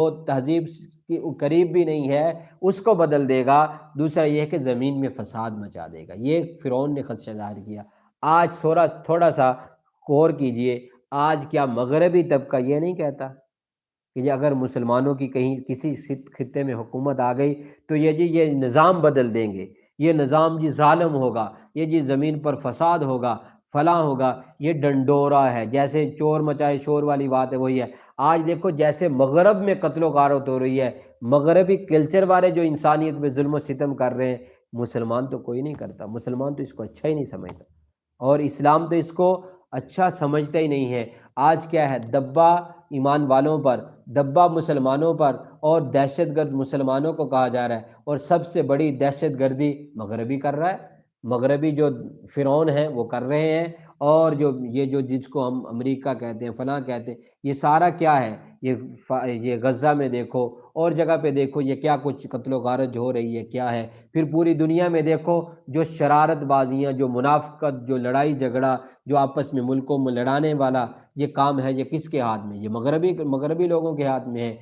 وہ تہذیب کی قریب بھی نہیں ہے، اس کو بدل دے گا۔ دوسرا یہ ہے کہ زمین میں فساد مچا دے گا۔ یہ فرعون نے خدشہ ظاہر کیا۔ آج تھوڑا سا غور کیجئے، آج کیا مغربی طبقہ یہ نہیں کہتا کہ یہ اگر مسلمانوں کی کہیں کسی خطے میں حکومت آ گئی تو یہ جی یہ نظام بدل دیں گے، یہ نظام جی ظالم ہوگا، یہ جی زمین پر فساد ہوگا، فلاں ہوگا، یہ ڈنڈورا ہے، جیسے چور مچائے شور والی بات ہے وہی ہے۔ آج دیکھو جیسے مغرب میں قتل و غارت ہو رہی ہے، مغربی کلچر والے جو انسانیت پہ ظلم و ستم کر رہے ہیں، مسلمان تو کوئی نہیں کرتا، مسلمان تو اس کو اچھا ہی نہیں سمجھتا، اور اسلام تو اس کو اچھا سمجھتا ہی نہیں ہے۔ آج کیا ہے، دبا ایمان والوں پر، دبا مسلمانوں پر، اور دہشت گرد مسلمانوں کو کہا جا رہا ہے، اور سب سے بڑی دہشت گردی مغربی کر رہا ہے، مغربی جو فرعون ہیں وہ کر رہے ہیں، اور جو جس کو ہم امریکہ کہتے ہیں فلاں کہتے ہیں، یہ سارا کیا ہے، یہ غزہ میں دیکھو اور جگہ پہ دیکھو یہ کیا کچھ قتل و غارت ہو رہی ہے کیا ہے، پھر پوری دنیا میں دیکھو جو شرارت بازیاں، جو منافقت، جو لڑائی جھگڑا، جو آپس میں ملکوں میں لڑانے والا یہ کام ہے، یہ کس کے ہاتھ میں؟ یہ مغربی لوگوں کے ہاتھ میں ہے۔